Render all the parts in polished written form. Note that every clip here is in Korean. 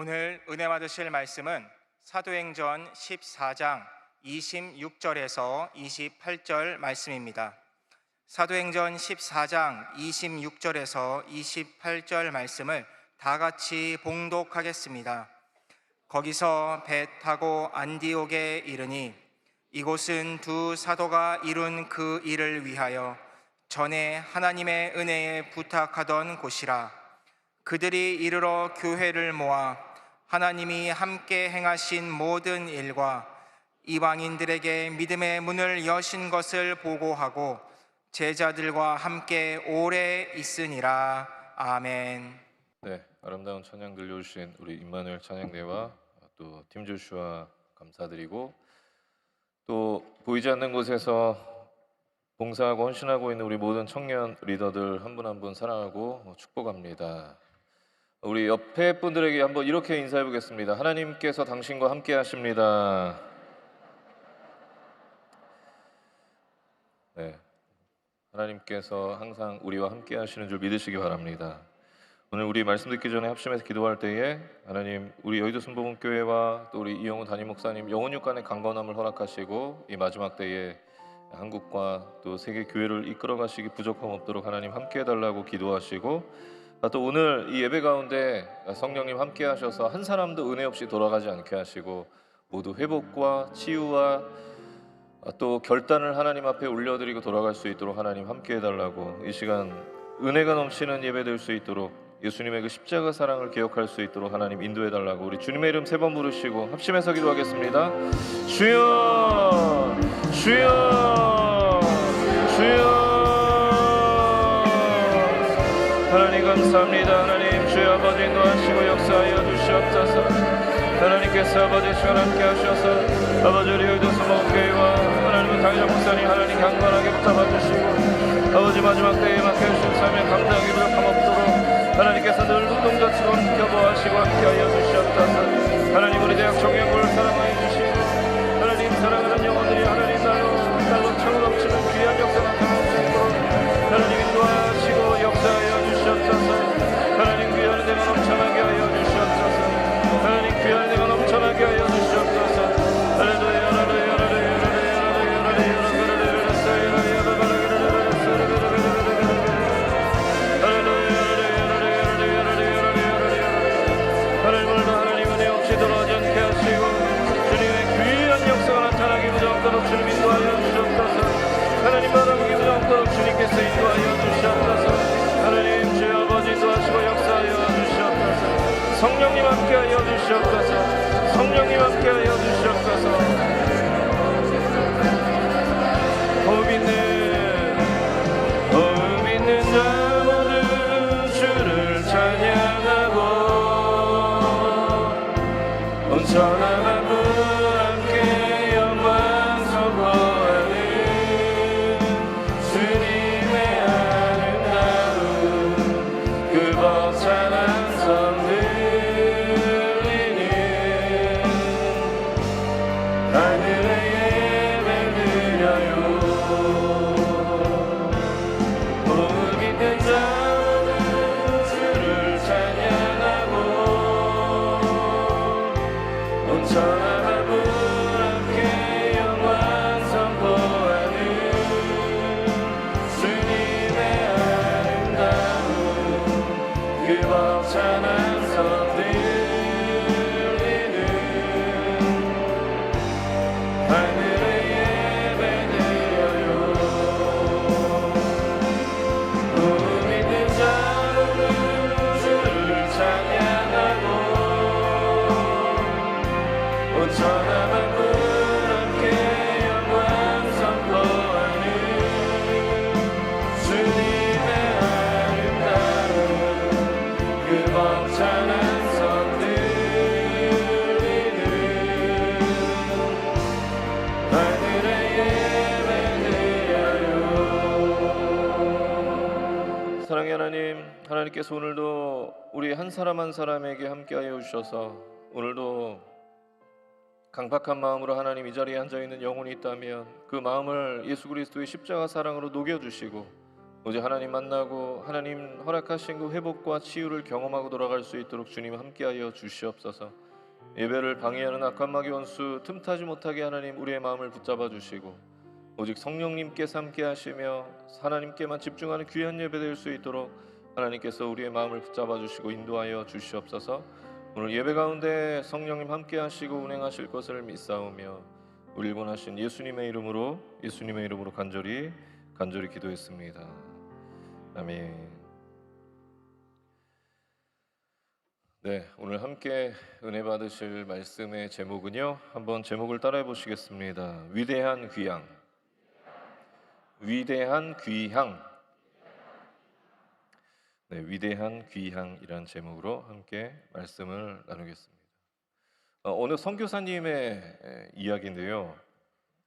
오늘 은혜 받으실 말씀은 사도행전 14장 26절에서 28절 말씀입니다. 사도행전 14장 26절에서 28절 말씀을 다 같이 봉독하겠습니다. 거기서 배 타고 안디옥에 이르니 이곳은 두 사도가 이룬 그 일을 위하여 전에 하나님의 은혜에 부탁하던 곳이라. 그들이 이르러 교회를 모아 하나님이 함께 행하신 모든 일과 이방인들에게 믿음의 문을 여신 것을 보고하고 제자들과 함께 오래 있으니라. 아멘. 네, 아름다운 찬양 들려주신 우리 임마누엘 찬양대와 또 팀조슈아 감사드리고, 또 보이지 않는 곳에서 봉사하고 헌신하고 있는 우리 모든 청년 리더들 한 분 한 분 사랑하고 축복합니다. 우리 옆에 분들에게 한번 이렇게 인사해 보겠습니다. 하나님께서 당신과 함께 하십니다. 네, 하나님께서 항상 우리와 함께 하시는 줄 믿으시기 바랍니다. 오늘 우리 말씀 듣기 전에 합심해서 기도할 때에 하나님, 우리 여의도 순복음교회와 또 우리 이영훈 담임 목사님 영혼 육간의 강건함을 허락하시고 이 마지막 때에 한국과 또 세계 교회를 이끌어 가시기 부족함 없도록 하나님 함께 해달라고 기도하시고, 또 오늘 이 예배 가운데 성령님 함께 하셔서 한 사람도 은혜 없이 돌아가지 않게 하시고 모두 회복과 치유와 또 결단을 하나님 앞에 올려드리고 돌아갈 수 있도록 하나님 함께 해달라고, 이 시간 은혜가 넘치는 예배 될 수 있도록 예수님의 그 십자가 사랑을 기억할 수 있도록 하나님 인도해달라고, 우리 주님의 이름 3번 부르시고 합심해서 기도하겠습니다. 주여 주여 주여. 하나님 감사합니다. 하나님 주의 아버지 인도하시고 역사하여 주시옵소서. 하나님께서 아버지 시간 함께 하셔서 아버지 우리 여의도 순복음교회와 하나님의 당장 목사님 하나님 강건하게 붙잡아 주시고 아버지 마지막 때에 맡겨주신 삶에 감당하기 부족함 없도록 하나님께서 늘 눈동자치 지켜보시고 함께하여 주시옵소서. 하나님 우리 대학 청년부를 사랑하여 주시고 하나님 사랑하는 영혼들이 하나님 날로 차고 넘치는 귀한 역사 나타날 수 있도록 하나님 인도하시고 역사하여 주시옵소서. 하나님 귀한 데가 넘쳐나게 하여 주시옵소서. 하나님 귀한 데가 넘쳐나게 하여 주시옵소서. 할렐루야 할렐루야 할렐루야 주님 인도하여 주시옵소서. 하나님 바라보기 부족하도록 주님께서 인도하여 주시옵소서. 하나님 주의 아버지 인도하시고 역사하여 주시옵소서. 성령님 함께하여 주시옵소서. 성령님 함께하여 주시옵소서. 호흡 있는 자 모두 주를 찬양하고 온전한 하나님께서 오늘도 우리 한 사람 한 사람에게 함께하여 주셔서 오늘도 강박한 마음으로 하나님 이 자리에 앉아있는 영혼이 있다면 그 마음을 예수 그리스도의 십자가 사랑으로 녹여주시고 오직 하나님 만나고 하나님 허락하신 그 회복과 치유를 경험하고 돌아갈 수 있도록 주님 함께하여 주시옵소서. 예배를 방해하는 악한 마귀 원수 틈타지 못하게 하나님 우리의 마음을 붙잡아 주시고 오직 성령님께서 함께하시며 하나님께만 집중하는 귀한 예배 될 수 있도록 하나님께서 우리의 마음을 붙잡아 주시고 인도하여 주시옵소서. 오늘 예배 가운데 성령님 함께하시고 운행하실 것을 믿사오며 우리를 원하신 예수님의 이름으로 간절히 기도했습니다. 아멘. 네, 오늘 함께 은혜 받으실 말씀의 제목은요. 한번 제목을 따라해 보시겠습니다. 위대한 귀향. 위대한 귀향. 네, 위대한 귀향이란 제목으로 함께 말씀을 나누겠습니다. 어느 선교사님의 이야기인데요.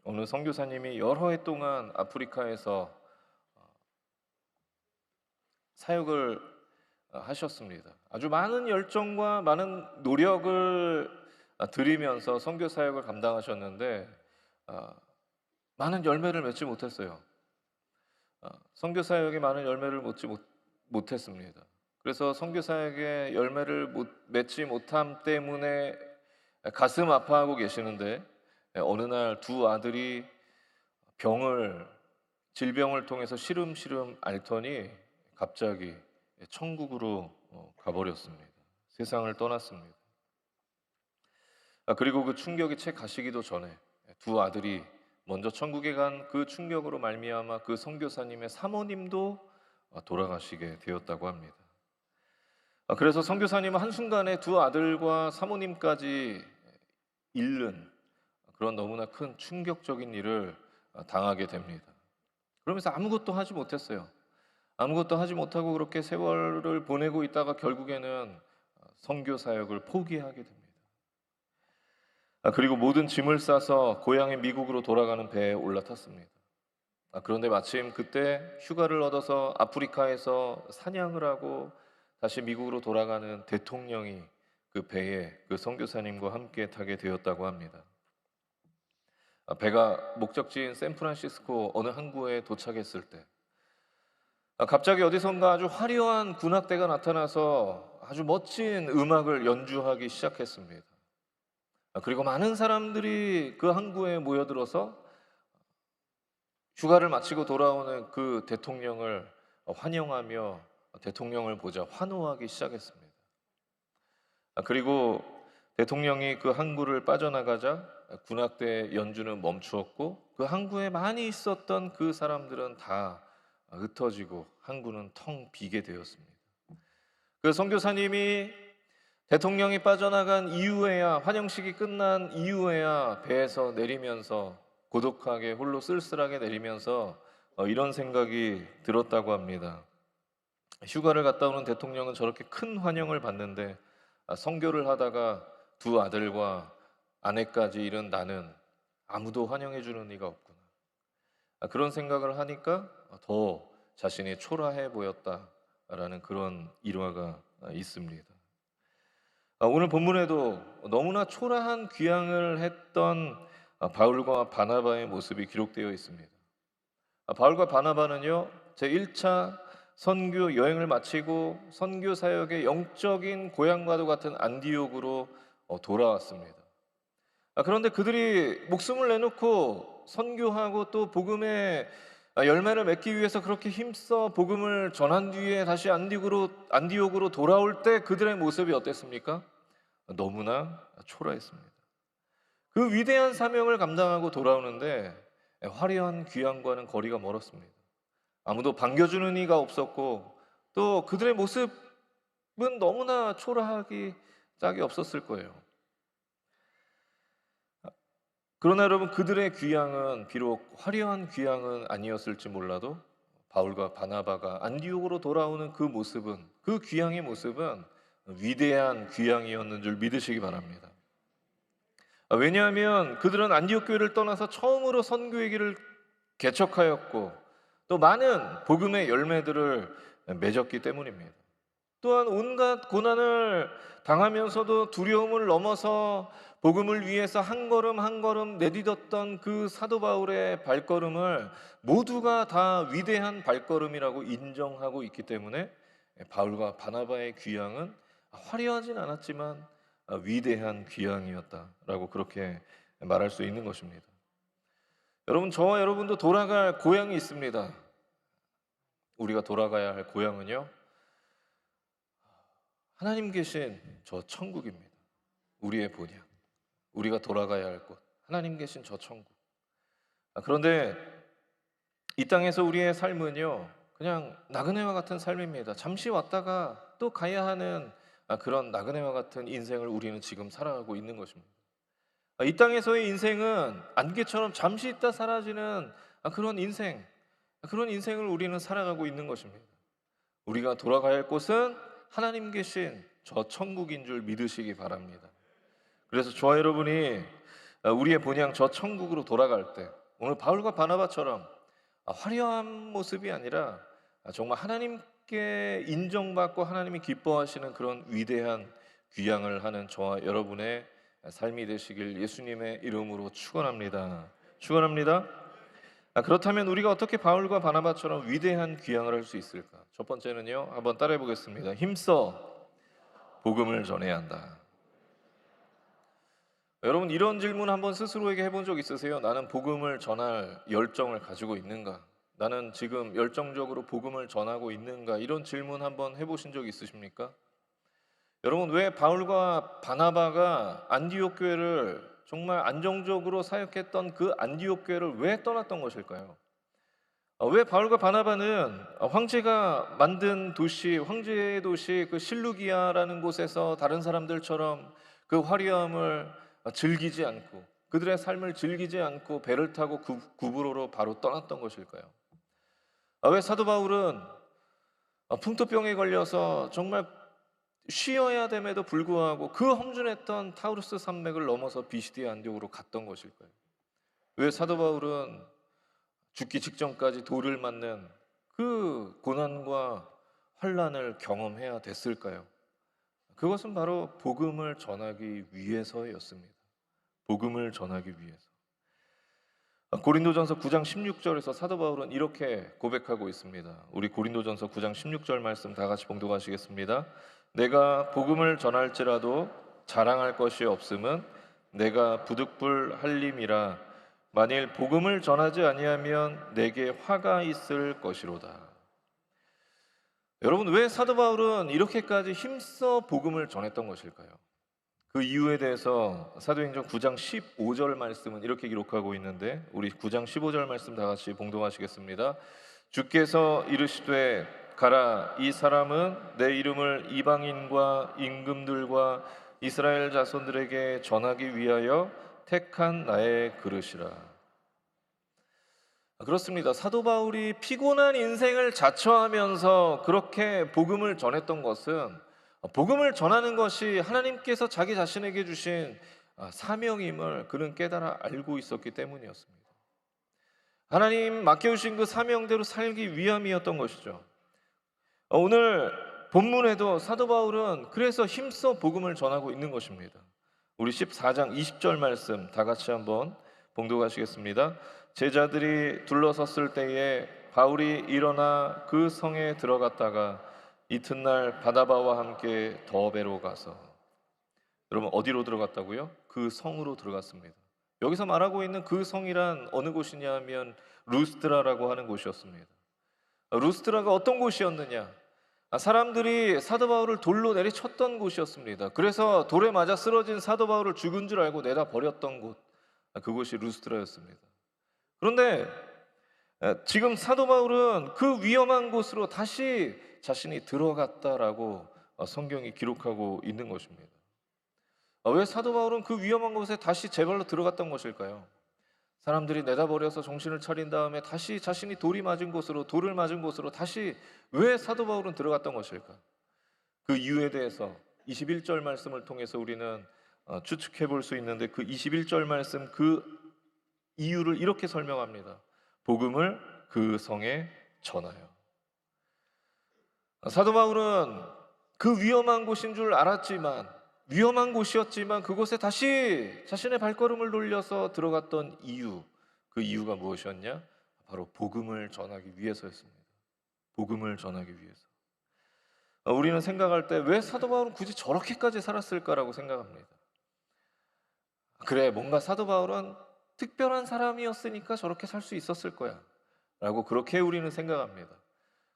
어느 선교사님이 여러 해 동안 아프리카에서 사역을 하셨습니다. 아주 많은 열정과 많은 노력을 들이면서 선교 사역을 감당하셨는데 많은 열매를 맺지 못했어요. 선교 사역에 많은 열매를 못했습니다. 그래서 선교 사역에 열매를 맺지 못함 때문에 가슴 아파하고 계시는데 어느 날 두 아들이 질병을 통해서 시름시름 앓더니 갑자기 천국으로 가버렸습니다. 세상을 떠났습니다. 그리고 그 충격이 채 가시기도 전에 두 아들이 먼저 천국에 간 그 충격으로 말미암아 그 선교사님의 사모님도 돌아가시게 되었다고 합니다. 그래서 선교사님은 한순간에 두 아들과 사모님까지 잃는 그런 너무나 큰 충격적인 일을 당하게 됩니다. 그러면서 아무것도 하지 못했어요. 아무것도 하지 못하고 그렇게 세월을 보내고 있다가 결국에는 선교 사역을 포기하게 됩니다. 그리고 모든 짐을 싸서 고향의 미국으로 돌아가는 배에 올라탔습니다. 그런데 마침 그때 휴가를 얻어서 아프리카에서 사냥을 하고 다시 미국으로 돌아가는 대통령이 그 배에 그 선교사님과 함께 타게 되었다고 합니다. 배가 목적지인 샌프란시스코 어느 항구에 도착했을 때 갑자기 어디선가 아주 화려한 군악대가 나타나서 아주 멋진 음악을 연주하기 시작했습니다. 그리고 많은 사람들이 그 항구에 모여들어서 휴가를 마치고 돌아오는 그 대통령을 환영하며 대통령을 보자 환호하기 시작했습니다. 그리고 대통령이 그 항구를 빠져나가자 군악대 연주는 멈추었고 그 항구에 많이 있었던 그 사람들은 다 흩어지고 항구는 텅 비게 되었습니다. 그 선교사님이 대통령이 빠져나간 이후에야 환영식이 끝난 이후에야 배에서 내리면서 고독하게 홀로 쓸쓸하게 내리면서 이런 생각이 들었다고 합니다. 휴가를 갔다 오는 대통령은 저렇게 큰 환영을 받는데 선교를 하다가 두 아들과 아내까지 잃은 나는 아무도 환영해 주는 이가 없구나. 그런 생각을 하니까 더 자신이 초라해 보였다라는 그런 일화가 있습니다. 오늘 본문에도 너무나 초라한 귀향을 했던 바울과 바나바의 모습이 기록되어 있습니다. 바울과 바나바는요, 제1차 선교 여행을 마치고 선교 사역의 영적인 고향과도 같은 안디옥으로 돌아왔습니다. 그런데 그들이 목숨을 내놓고 선교하고 또 복음의 열매를 맺기 위해서 그렇게 힘써 복음을 전한 뒤에 다시 안디옥으로 돌아올 때 그들의 모습이 어땠습니까? 너무나 초라했습니다. 그 위대한 사명을 감당하고 돌아오는데 화려한 귀향과는 거리가 멀었습니다. 아무도 반겨주는 이가 없었고 또 그들의 모습은 너무나 초라하기 짝이 없었을 거예요. 그러나 여러분, 그들의 귀향은 비록 화려한 귀향은 아니었을지 몰라도 바울과 바나바가 안디옥으로 돌아오는 그 모습은, 그 귀향의 모습은 위대한 귀향이었는 줄 믿으시기 바랍니다. 왜냐하면 그들은 안디옥 교회를 떠나서 처음으로 선교의 길을 개척하였고 또 많은 복음의 열매들을 맺었기 때문입니다. 또한 온갖 고난을 당하면서도 두려움을 넘어서 복음을 위해서 한 걸음 한 걸음 내딛었던 그 사도 바울의 발걸음을 모두가 다 위대한 발걸음이라고 인정하고 있기 때문에 바울과 바나바의 귀향은 화려하진 않았지만 위대한 귀향이었다라고 그렇게 말할 수 있는 것입니다. 여러분, 저와 여러분도 돌아갈 고향이 있습니다. 우리가 돌아가야 할 고향은요, 하나님 계신 저 천국입니다. 우리의 본향, 우리가 돌아가야 할 곳, 하나님 계신 저 천국. 그런데 이 땅에서 우리의 삶은요, 그냥 나그네와 같은 삶입니다. 잠시 왔다가 또 가야 하는 그런 나그네와 같은 인생을 우리는 지금 살아가고 있는 것입니다. 이 땅에서의 인생은 안개처럼 잠시 있다 사라지는 그런 인생, 그런 인생을 우리는 살아가고 있는 것입니다. 우리가 돌아가야 할 곳은 하나님 계신 저 천국인 줄 믿으시기 바랍니다. 그래서 저와 여러분이 우리의 본향 저 천국으로 돌아갈 때 오늘 바울과 바나바처럼 화려한 모습이 아니라 정말 하나님께 인정받고 하나님이 기뻐하시는 그런 위대한 귀향을 하는 저와 여러분의 삶이 되시길 예수님의 이름으로 축원합니다. 축원합니다. 그렇다면 우리가 어떻게 바울과 바나바처럼 위대한 귀향을 할 수 있을까? 첫 번째는요, 한번 따라해 보겠습니다. 힘써 복음을 전해야 한다. 여러분, 이런 질문 한번 스스로에게 해본 적 있으세요? 나는 복음을 전할 열정을 가지고 있는가? 나는 지금 열정적으로 복음을 전하고 있는가? 이런 질문 한번 해보신 적 있으십니까? 여러분, 왜 바울과 바나바가 안디옥 교회를 정말 안정적으로 사역했던 그 안디옥 교회를 왜 떠났던 것일까요? 왜 바울과 바나바는 황제가 만든 도시, 황제의 도시 그 실루기아라는 곳에서 다른 사람들처럼 그 화려함을 즐기지 않고 그들의 삶을 즐기지 않고 배를 타고 구브로로 바로 떠났던 것일까요? 왜 사도 바울은 풍토병에 걸려서 정말 쉬어야 됨에도 불구하고 그 험준했던 타우루스 산맥을 넘어서 비시디아 안디옥으로 갔던 것일까요? 왜 사도 바울은 죽기 직전까지 돌을 맞는 그 고난과 환난을 경험해야 됐을까요? 그것은 바로 복음을 전하기 위해서였습니다. 복음을 전하기 위해서. 고린도전서 9장 16절에서 사도 바울은 이렇게 고백하고 있습니다. 우리 고린도전서 9장 16절 말씀 다 같이 봉독하시겠습니다. 내가 복음을 전할지라도 자랑할 것이 없음은 내가 부득불 할림이라. 만일 복음을 전하지 아니하면 내게 화가 있을 것이로다. 여러분, 왜 사도 바울은 이렇게까지 힘써 복음을 전했던 것일까요? 그 이유에 대해서 사도행전 9장 15절 말씀은 이렇게 기록하고 있는데 우리 9장 15절 말씀 다 같이 봉독하시겠습니다. 주께서 이르시되 가라, 이 사람은 내 이름을 이방인과 임금들과 이스라엘 자손들에게 전하기 위하여 택한 나의 그릇이라. 그렇습니다. 사도 바울이 피곤한 인생을 자처하면서 그렇게 복음을 전했던 것은 복음을 전하는 것이 하나님께서 자기 자신에게 주신 사명임을 그는 깨달아 알고 있었기 때문이었습니다. 하나님 맡겨주신 그 사명대로 살기 위함이었던 것이죠. 오늘 본문에도 사도 바울은 그래서 힘써 복음을 전하고 있는 것입니다. 우리 14장 20절 말씀 다 같이 한번 봉독하시겠습니다. 제자들이 둘러섰을 때에 바울이 일어나 그 성에 들어갔다가 이튿날 바나바와 함께 더베로 가서, 여러분 어디로 들어갔다고요? 그 성으로 들어갔습니다. 여기서 말하고 있는 그 성이란 어느 곳이냐 하면 루스드라라고 하는 곳이었습니다. 루스드라가 어떤 곳이었느냐? 사람들이 사도 바울을 돌로 내리쳤던 곳이었습니다. 그래서 돌에 맞아 쓰러진 사도 바울을 죽은 줄 알고 내다 버렸던 곳, 그곳이 루스드라였습니다. 그런데 지금 사도 바울은 그 위험한 곳으로 다시 자신이 들어갔다라고 성경이 기록하고 있는 것입니다. 왜 사도 바울은 그 위험한 곳에 다시 제발로 들어갔던 것일까요? 사람들이 내다버려서 정신을 차린 다음에 다시 자신이 돌을 맞은 곳으로 다시 왜 사도 바울은 들어갔던 것일까? 그 이유에 대해서 21절 말씀을 통해서 우리는 추측해 볼 수 있는데, 그 21절 말씀 그 이유를 이렇게 설명합니다. 복음을 그 성에 전하여. 사도 바울은 그 위험한 곳인 줄 알았지만, 위험한 곳이었지만 그곳에 다시 자신의 발걸음을 돌려서 들어갔던 이유, 그 이유가 무엇이었냐? 바로 복음을 전하기 위해서였습니다. 복음을 전하기 위해서. 우리는 생각할 때 왜 사도 바울은 굳이 저렇게까지 살았을까라고 생각합니다. 그래, 뭔가 사도 바울은 특별한 사람이었으니까 저렇게 살 수 있었을 거야 라고 그렇게 우리는 생각합니다.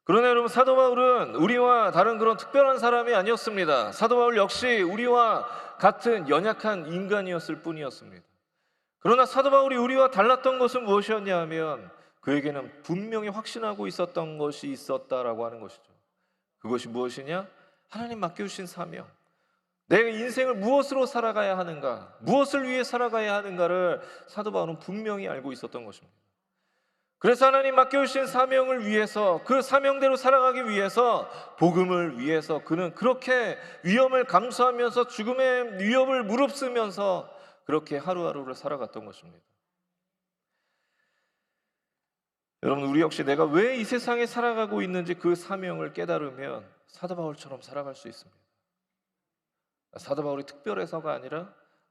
그러나 여러분, 사도 바울은 우리와 다른 그런 특별한 사람이 아니었습니다. 사도 바울 역시 우리와 같은 연약한 인간이었을 뿐이었습니다. 그러나 사도 바울이 우리와 달랐던 것은 무엇이었냐 하면 그에게는 분명히 확신하고 있었던 것이 있었다라고 하는 것이죠. 그것이 무엇이냐? 하나님 맡겨주신 사명. 내 인생을 무엇으로 살아가야 하는가, 무엇을 위해 살아가야 하는가를 사도 바울은 분명히 알고 있었던 것입니다. 그래서 하나님 맡겨주신 사명을 위해서, 그 사명대로 살아가기 위해서, 복음을 위해서 그는 그렇게 위험을 감수하면서 죽음의 위협을 무릅쓰면서 그렇게 하루하루를 살아갔던 것입니다. 여러분, 우리 역시 내가 왜 이 세상에 살아가고 있는지 그 사명을 깨달으면 사도 바울처럼 살아갈 수 있습니다. 사도 바울이 특별해서가 아니라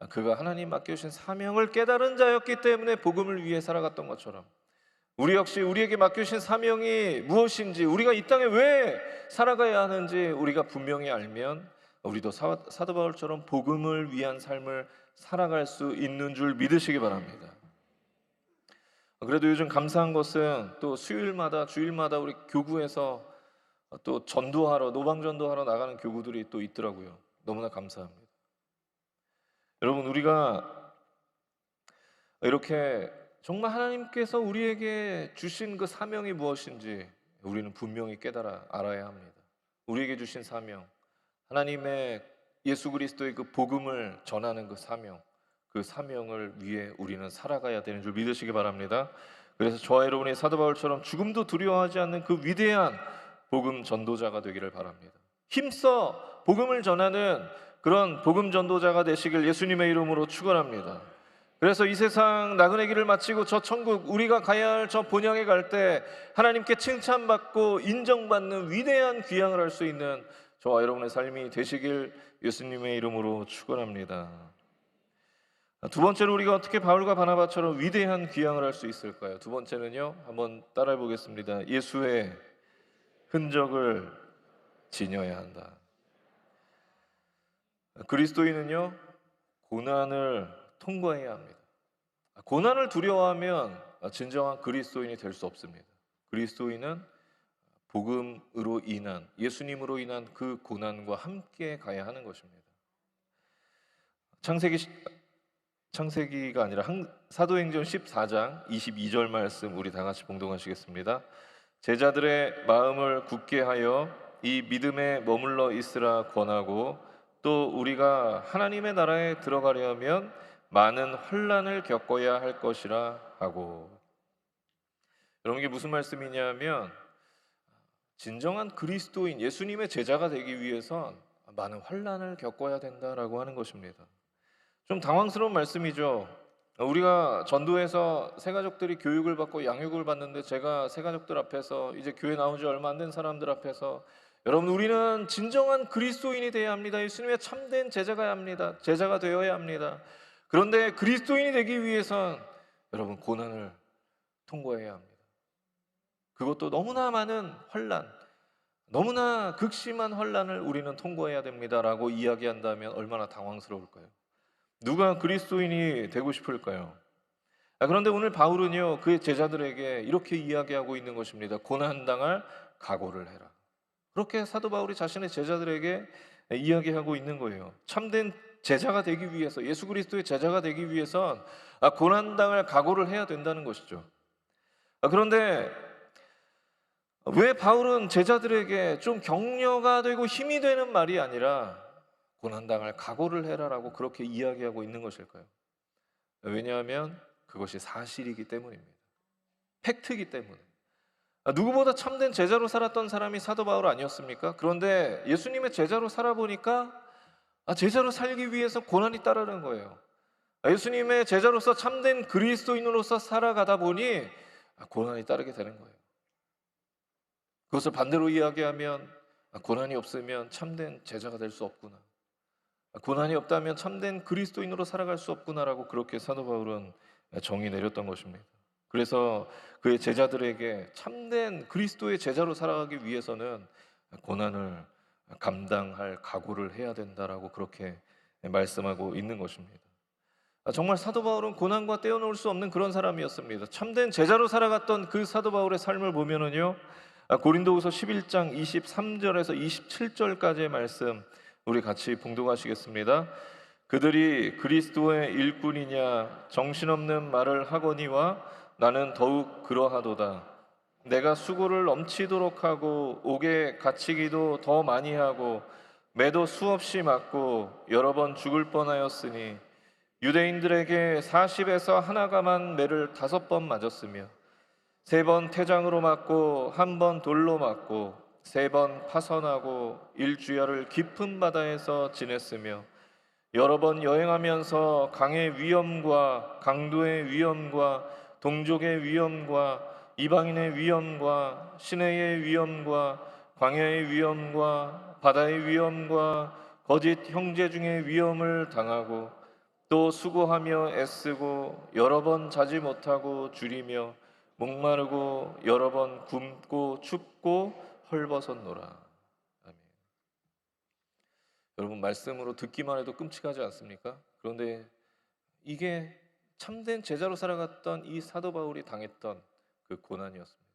그가 하나님 맡겨주신 사명을 깨달은 자였기 때문에 복음을 위해 살아갔던 것처럼, 우리 역시 우리에게 맡겨주신 사명이 무엇인지, 우리가 이 땅에 왜 살아가야 하는지 우리가 분명히 알면 우리도 사도 바울처럼 복음을 위한 삶을 살아갈 수 있는 줄 믿으시기 바랍니다. 그래도 요즘 감사한 것은 또 수요일마다, 주일마다 우리 교구에서 또 전도하러, 노방전도하러 나가는 교구들이 또 있더라고요. 너무나 감사합니다. 여러분, 우리가 이렇게 정말 하나님께서 우리에게 주신 그 사명이 무엇인지 우리는 분명히 알아야 합니다. 우리에게 주신 사명, 하나님의 예수 그리스도의 그 복음을 전하는 그 사명, 그 사명을 위해 우리는 살아가야 되는 줄 믿으시기 바랍니다. 그래서 저와 여러분이 사도 바울처럼 죽음도 두려워하지 않는 그 위대한 복음 전도자가 되기를 바랍니다. 힘써 복음을 전하는 그런 복음 전도자가 되시길 예수님의 이름으로 축원합니다. 그래서 이 세상 나그네 길을 마치고 저 천국, 우리가 가야 할 저 본향에 갈 때 하나님께 칭찬받고 인정받는 위대한 귀향을 할 수 있는 저와 여러분의 삶이 되시길 예수님의 이름으로 축원합니다. 두 번째로 우리가 어떻게 바울과 바나바처럼 위대한 귀향을 할 수 있을까요? 두 번째는요, 한번 따라해 보겠습니다. 예수의 흔적을 지녀야 한다. 그리스도인은요, 고난을 통과해야 합니다. 고난을 두려워하면 진정한 그리스도인이 될 수 없습니다. 그리스도인은 복음으로 인한, 예수님으로 인한 그 고난과 함께 가야 하는 것입니다. 창세기가 아니라 사도행전 14장 22절 말씀 우리 다 같이 봉독하시겠습니다. 제자들의 마음을 굳게 하여 이 믿음에 머물러 있으라 권하고, 또 우리가 하나님의 나라에 들어가려면 많은 환난을 겪어야 할 것이라 하고. 여러분, 이게 무슨 말씀이냐면 진정한 그리스도인, 예수님의 제자가 되기 위해선 많은 환난을 겪어야 된다라고 하는 것입니다. 좀 당황스러운 말씀이죠. 우리가 전도에서 새가족들이 교육을 받고 양육을 받는데, 제가 새가족들 앞에서, 이제 교회 나온 지 얼마 안 된 사람들 앞에서, 여러분, 우리는 진정한 그리스도인이 되어야 합니다. 예수님의 참된 제자가 되어야 합니다. 그런데 그리스도인이 되기 위해선 여러분, 고난을 통과해야 합니다. 그것도 너무나 많은 환난, 너무나 극심한 환난을 우리는 통과해야 됩니다라고 이야기한다면 얼마나 당황스러울까요? 누가 그리스도인이 되고 싶을까요? 그런데 오늘 바울은요, 그의 제자들에게 이렇게 이야기하고 있는 것입니다. 고난당할 각오를 해라. 그렇게 사도 바울이 자신의 제자들에게 이야기하고 있는 거예요. 참된 제자가 되기 위해서, 예수 그리스도의 제자가 되기 위해선 고난당할 각오를 해야 된다는 것이죠. 그런데 왜 바울은 제자들에게 좀 격려가 되고 힘이 되는 말이 아니라 고난당할 각오를 해라라고 그렇게 이야기하고 있는 것일까요? 왜냐하면 그것이 사실이기 때문입니다. 팩트이기 때문에. 누구보다 참된 제자로 살았던 사람이 사도 바울 아니었습니까? 그런데 예수님의 제자로 살아보니까 제자로 살기 위해서 고난이 따르는 거예요. 예수님의 제자로서 참된 그리스도인으로서 살아가다 보니 고난이 따르게 되는 거예요. 그것을 반대로 이야기하면 고난이 없으면 참된 제자가 될 수 없구나. 고난이 없다면 참된 그리스도인으로 살아갈 수 없구나라고 그렇게 사도 바울은 정의 내렸던 것입니다. 그래서 그의 제자들에게 참된 그리스도의 제자로 살아가기 위해서는 고난을 감당할 각오를 해야 된다라고 그렇게 말씀하고 있는 것입니다. 정말 사도 바울은 고난과 떼어놓을 수 없는 그런 사람이었습니다. 참된 제자로 살아갔던 그 사도 바울의 삶을 보면은요, 고린도후서 11장 23절에서 27절까지의 말씀 우리 같이 봉독하시겠습니다. 그들이 그리스도의 일꾼이냐 정신없는 말을 하거니와 나는 더욱 그러하도다. 내가 수고를 넘치도록 하고 옥에 갇히기도 더 많이 하고 매도 수없이 맞고 여러 번 죽을 뻔하였으니 유대인들에게 40에서 하나가만 매를 5번 맞았으며 3번 태장으로 맞고 1번 돌로 맞고 3번 파선하고 일주야를 깊은 바다에서 지냈으며 여러 번 여행하면서 강의 위험과 강도의 위험과 동족의 위험과 이방인의 위험과 시내의 위험과 광야의 위험과 바다의 위험과 거짓 형제 중의 위험을 당하고 또 수고하며 애쓰고 여러 번 자지 못하고 줄이며 목마르고 여러 번 굶고 춥고 헐벗었노라. 아멘. 여러분, 말씀으로 듣기만 해도 끔찍하지 않습니까? 그런데 이게 참된 제자로 살아갔던 이 사도 바울이 당했던 그 고난이었습니다.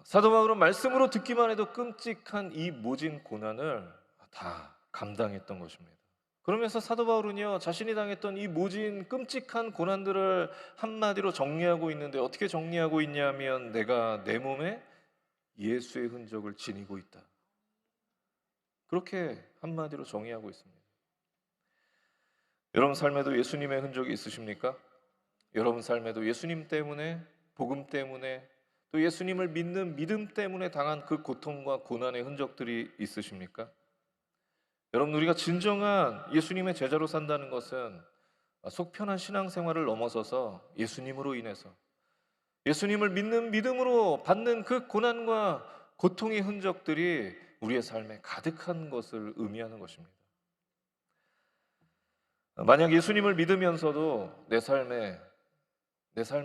사도 바울은 말씀으로 듣기만 해도 끔찍한 이 모진 고난을 다 감당했던 것입니다. 그러면서 사도 바울은요, 자신이 당했던 이 모진 끔찍한 고난들을 한마디로 정리하고 있는데, 어떻게 정리하고 있냐면 내가 내 몸에 예수의 흔적을 지니고 있다, 그렇게 한마디로 정의하고 있습니다. 여러분 삶에도 예수님의 흔적이 있으십니까? 여러분 삶에도 예수님 때문에, 복음 때문에, 또 예수님을 믿는 믿음 때문에 당한 그 고통과 고난의 흔적들이 있으십니까? 여러분, 우리가 진정한 예수님의 제자로 산다는 것은 속편한 신앙생활을 넘어서서 예수님으로 인해서, 예수님을 믿는 믿음으로 받는 그 고난과 고통의 흔적들이 우리의 삶에 가득한 것을 의미하는 것입니다. 만약 예수님을 믿으면서도 내 삶에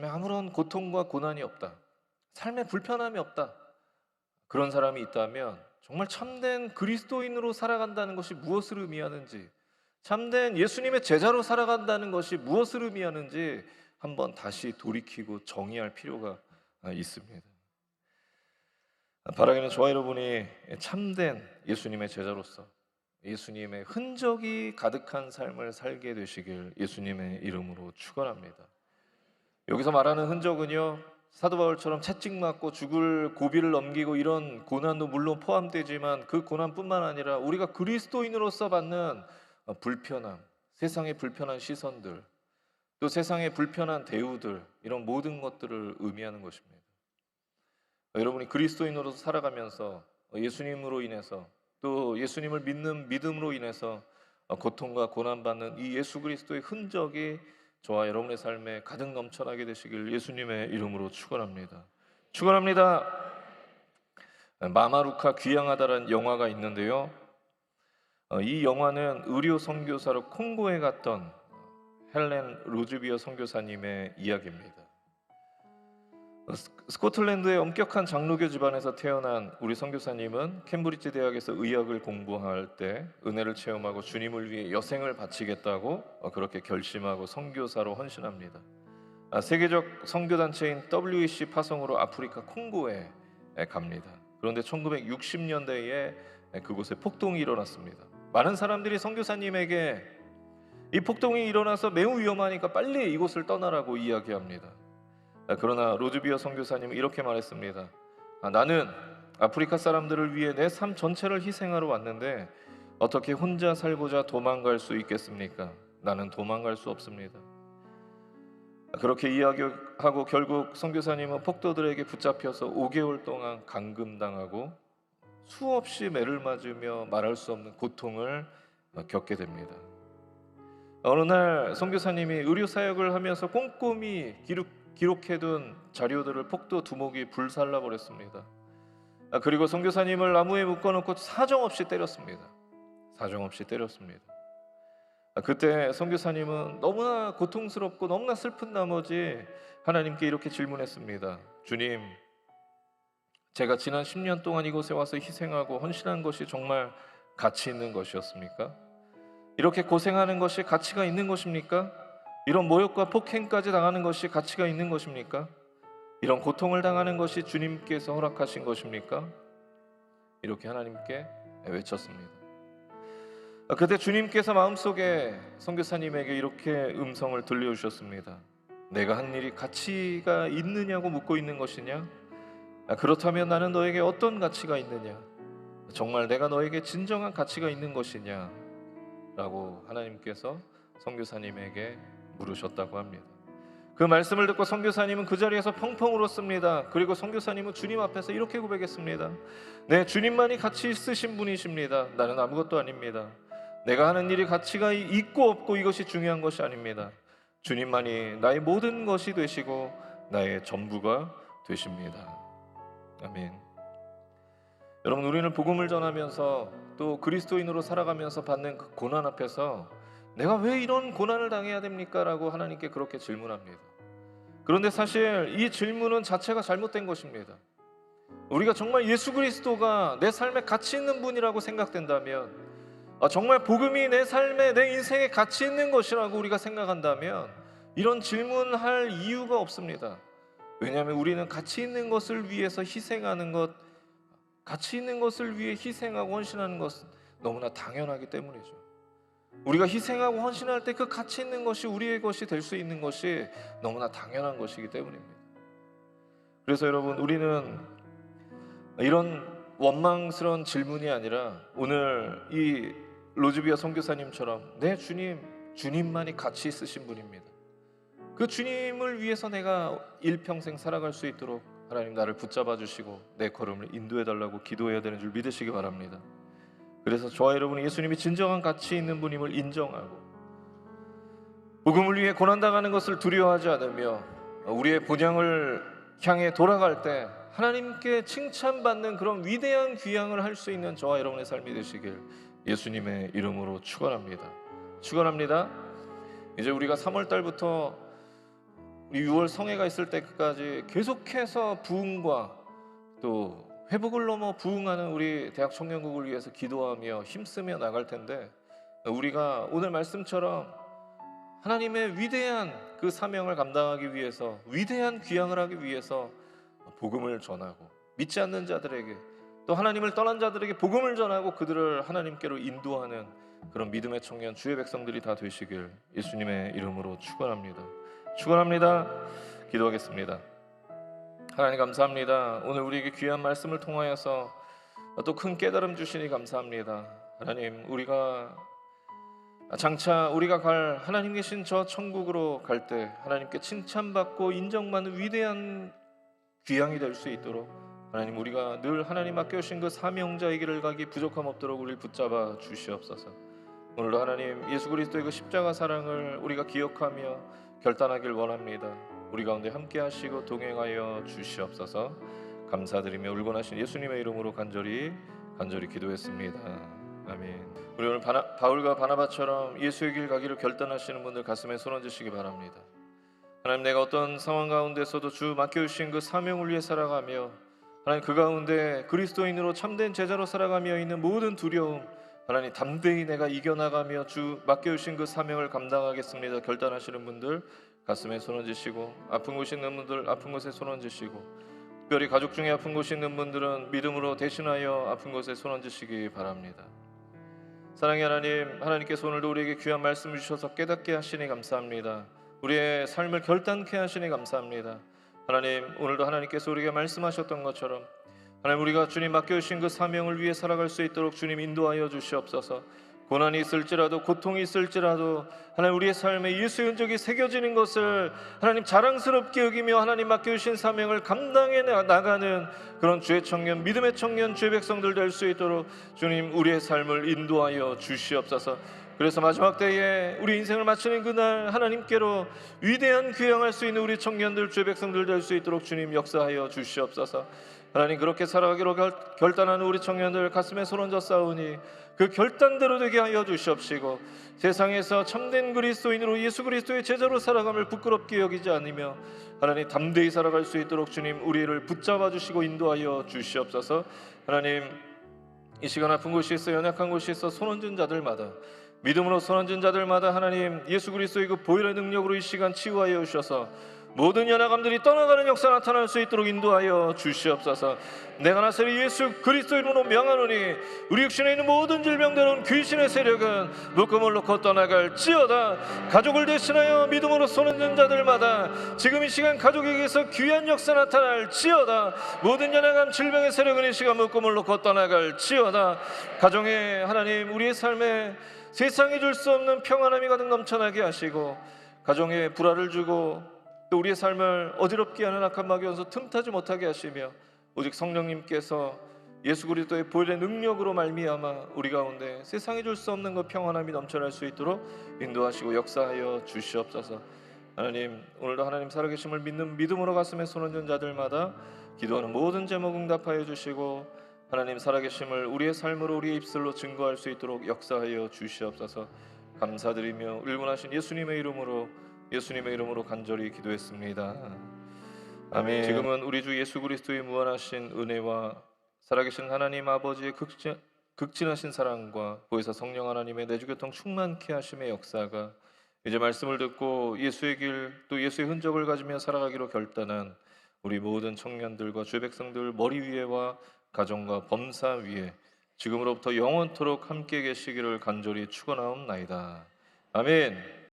아무런 고통과 고난이 없다, 삶에 불편함이 없다, 그런 사람이 있다면 정말 참된 그리스도인으로 살아간다는 것이 무엇을 의미하는지, 참된 예수님의 제자로 살아간다는 것이 무엇을 의미하는지 한번 다시 돌이키고 정의할 필요가 있습니다. 바라기는 저와 여러분이 참된 예수님의 제자로서 예수님의 흔적이 가득한 삶을 살게 되시길 예수님의 이름으로 축원합니다. 여기서 말하는 흔적은요, 사도 바울처럼 채찍맞고 죽을 고비를 넘기고 이런 고난도 물론 포함되지만 그 고난뿐만 아니라 우리가 그리스도인으로서 받는 불편함, 세상의 불편한 시선들, 또 세상의 불편한 대우들, 이런 모든 것들을 의미하는 것입니다. 여러분이 그리스도인으로서 살아가면서 예수님으로 인해서, 또 예수님을 믿는 믿음으로 인해서 고통과 고난받는 이 예수 그리스도의 흔적이 저와 여러분의 삶에 가득 넘쳐나게 되시길 예수님의 이름으로 축원합니다. 축원합니다. 마마루카 귀향하다라는 영화가 있는데요, 이 영화는 의료 선교사로 콩고에 갔던 헬렌 로즈비어 선교사님의 이야기입니다. 스코틀랜드의 엄격한 장로교 집안에서 태어난 우리 선교사님은 캠브리지 대학에서 의학을 공부할 때 은혜를 체험하고 주님을 위해 여생을 바치겠다고 그렇게 결심하고 선교사로 헌신합니다. 세계적 선교단체인 WEC 파송으로 아프리카 콩고에 갑니다. 그런데 1960년대에 그곳에 폭동이 일어났습니다. 많은 사람들이 선교사님에게 이 폭동이 일어나서 매우 위험하니까 빨리 이곳을 떠나라고 이야기합니다. 그러나 로즈비어 선교사님은 이렇게 말했습니다. 나는 아프리카 사람들을 위해 내 삶 전체를 희생하러 왔는데 어떻게 혼자 살고자 도망갈 수 있겠습니까? 나는 도망갈 수 없습니다. 그렇게 이야기하고 결국 선교사님은 폭도들에게 붙잡혀서 5개월 동안 감금당하고 수없이 매를 맞으며 말할 수 없는 고통을 겪게 됩니다. 어느 날 선교사님이 의료 사역을 하면서 꼼꼼히 기록해둔 자료들을 폭도 두목이 불살라 버렸습니다. 그리고 선교사님을 나무에 묶어놓고 사정없이 때렸습니다. 사정없이 때렸습니다. 그때 선교사님은 너무나 고통스럽고 너무나 슬픈 나머지 하나님께 이렇게 질문했습니다. 주님, 제가 지난 10년 동안 이곳에 와서 희생하고 헌신한 것이 정말 가치 있는 것이었습니까? 이렇게 고생하는 것이 가치가 있는 것입니까? 이런 모욕과 폭행까지 당하는 것이 가치가 있는 것입니까? 이런 고통을 당하는 것이 주님께서 허락하신 것입니까? 이렇게 하나님께 외쳤습니다. 그때 주님께서 마음속에 선교사님에게 이렇게 음성을 들려주셨습니다. 내가 한 일이 가치가 있느냐고 묻고 있는 것이냐? 그렇다면 나는 너에게 어떤 가치가 있느냐? 정말 내가 너에게 진정한 가치가 있는 것이냐? 라고 하나님께서 선교사님에게 물으셨다고 합니다. 그 말씀을 듣고 선교사님은 그 자리에서 펑펑 울었습니다. 그리고 선교사님은 주님 앞에서 이렇게 고백했습니다. 네, 주님만이 가치 있으신 분이십니다. 나는 아무것도 아닙니다. 내가 하는 일이 가치가 있고 없고 이것이 중요한 것이 아닙니다. 주님만이 나의 모든 것이 되시고 나의 전부가 되십니다. 아멘. 여러분, 우리는 복음을 전하면서 또 그리스도인으로 살아가면서 받는 그 고난 앞에서 내가 왜 이런 고난을 당해야 됩니까? 라고 하나님께 그렇게 질문합니다. 그런데 사실 이 질문은 자체가 잘못된 것입니다. 우리가 정말 예수 그리스도가 내 삶에 가치 있는 분이라고 생각된다면, 정말 복음이 내 삶에, 내 인생에 가치 있는 것이라고 우리가 생각한다면 이런 질문할 이유가 없습니다. 왜냐하면 우리는 가치 있는 것을 위해서 희생하는 것, 가치 있는 것을 위해 희생하고 헌신하는 것은 너무나 당연하기 때문이죠. 우리가 희생하고 헌신할 때 그 가치 있는 것이 우리의 것이 될 수 있는 것이 너무나 당연한 것이기 때문입니다. 그래서 여러분, 우리는 이런 원망스러운 질문이 아니라 오늘 이 로즈비아 선교사님처럼 내 주님, 주님만이 가치 있으신 분입니다. 그 주님을 위해서 내가 일평생 살아갈 수 있도록 하나님 나를 붙잡아 주시고 내 걸음을 인도해 달라고 기도해야 되는 줄 믿으시기 바랍니다. 그래서 저와 여러분이 예수님이 진정한 가치 있는 분임을 인정하고 복음을 위해 고난당하는 것을 두려워하지 않으며 우리의 본향을 향해 돌아갈 때 하나님께 칭찬받는 그런 위대한 귀향을 할 수 있는 저와 여러분의 삶이 되시길 예수님의 이름으로 축원합니다. 축원합니다. 이제 우리가 3월 달부터 우리 6월 성회가 있을 때까지 계속해서 부흥과 또 회복을 넘어 부흥하는 우리 대학 청년국을 위해서 기도하며 힘쓰며 나갈 텐데, 우리가 오늘 말씀처럼 하나님의 위대한 그 사명을 감당하기 위해서, 위대한 귀향을 하기 위해서 복음을 전하고 믿지 않는 자들에게, 또 하나님을 떠난 자들에게 복음을 전하고 그들을 하나님께로 인도하는 그런 믿음의 청년, 주의 백성들이 다 되시길 예수님의 이름으로 축원합니다. 축원합니다. 기도하겠습니다. 하나님 감사합니다. 오늘 우리에게 귀한 말씀을 통하여서 또 큰 깨달음 주시니 감사합니다. 하나님, 우리가 장차 우리가 갈 하나님 계신 저 천국으로 갈 때 하나님께 칭찬받고 인정받는 위대한 귀향이 될 수 있도록 하나님, 우리가 늘 하나님 맡겨주신 그 사명자의 길을 가기 부족함 없도록 우리를 붙잡아 주시옵소서. 오늘도 하나님 예수 그리스도의 그 십자가 사랑을 우리가 기억하며 결단하길 원합니다. 우리 가운데 함께 하시고 동행하여 주시옵소서. 감사드리며 울고 나신 예수님의 이름으로 간절히 기도했습니다. 아멘. 우리 오늘 바울과 바나바처럼 예수의 길 가기를 결단하시는 분들 가슴에 손 얹으시기 바랍니다. 하나님, 내가 어떤 상황 가운데서도 주 맡겨주신 그 사명을 위해 살아가며 하나님 그 가운데 그리스도인으로 참된 제자로 살아가며 있는 모든 두려움 하나님 담대히 내가 이겨나가며 주 맡겨주신 그 사명을 감당하겠습니다. 결단하시는 분들 가슴에 손 얹으시고, 아픈 곳이 있는 분들 아픈 곳에 손 얹으시고, 특별히 가족 중에 아픈 곳이 있는 분들은 믿음으로 대신하여 아픈 곳에 손 얹으시기 바랍니다. 사랑의 하나님, 하나님께서 오늘도 우리에게 귀한 말씀 주셔서 깨닫게 하시니 감사합니다. 우리의 삶을 결단케 하시니 감사합니다. 하나님, 오늘도 하나님께서 우리에게 말씀하셨던 것처럼 하나님, 우리가 주님 맡겨주신 그 사명을 위해 살아갈 수 있도록 주님 인도하여 주시옵소서. 고난이 있을지라도 고통이 있을지라도 하나님, 우리의 삶에 예수의 흔적이 새겨지는 것을 하나님 자랑스럽게 여기며 하나님 맡겨주신 사명을 감당해 나가는 그런 주의 청년, 믿음의 청년, 주의 백성들 될 수 있도록 주님 우리의 삶을 인도하여 주시옵소서. 그래서 마지막 때에 우리 인생을 마치는 그날 하나님께로 위대한 귀향할 수 있는 우리 청년들, 주의 백성들 될 수 있도록 주님 역사하여 주시옵소서. 하나님 그렇게 살아가기로 결단하는 우리 청년들 가슴에 손 얹어 싸우니 그 결단대로 되게 하여 주시옵시고 세상에서 참된 그리스도인으로 예수 그리스도의 제자로 살아감을 부끄럽게 여기지 않으며 하나님 담대히 살아갈 수 있도록 주님 우리를 붙잡아 주시고 인도하여 주시옵소서. 하나님 이 시간 아픈 곳이 있어 연약한 곳이 있어 손 얹은 자들마다 믿음으로 손 얹은 자들마다 하나님 예수 그리스도의 그 보혈의 능력으로 이 시간 치유하여 주셔서 모든 연약함들이 떠나가는 역사 나타날 수 있도록 인도하여 주시옵소서. 내가 나서리 예수 그리스도 이름으로 명하노니 우리 육신에 있는 모든 질병들은 귀신의 세력은 묶음을 놓고 떠나갈지어다. 가족을 대신하여 믿음으로 손 얹은 자들마다 지금 이 시간 가족에게서 귀한 역사 나타날지어다. 모든 연약함 질병의 세력은 이 시간 묶음을 놓고 떠나갈지어다. 가정에 하나님 우리의 삶에 세상이 줄 수 없는 평안함이 가득 넘쳐나게 하시고 가정에 불화를 주고 또 우리의 삶을 어지럽게 하는 악한 마귀 원수 틈타지 못하게 하시며 오직 성령님께서 예수 그리스도의 보혈의 능력으로 말미암아 우리 가운데 세상이 줄 수 없는 그 평안함이 넘쳐날 수 있도록 인도하시고 역사하여 주시옵소서. 하나님 오늘도 하나님 살아계심을 믿는 믿음으로 가슴에 손 얹은 자들마다 기도하는 모든 제목 응답하여 주시고 하나님 살아계심을 우리의 삶으로 우리의 입술로 증거할 수 있도록 역사하여 주시옵소서. 감사드리며 일군하신 예수님의 이름으로 간절히 기도했습니다. 아멘. 지금은 우리 주 예수 그리스도의 무한하신 은혜와 살아계신 하나님 아버지의 극진하신 사랑과 보혜사 성령 하나님의 내주교통 충만케 하심의 역사가 이제 말씀을 듣고 예수의 길 또 예수의 흔적을 가지며 살아가기로 결단한 우리 모든 청년들과 주의 백성들 머리 위에와 가정과 범사 위에 지금으로부터 영원토록 함께 계시기를 간절히 축원하옵나이다. 아멘.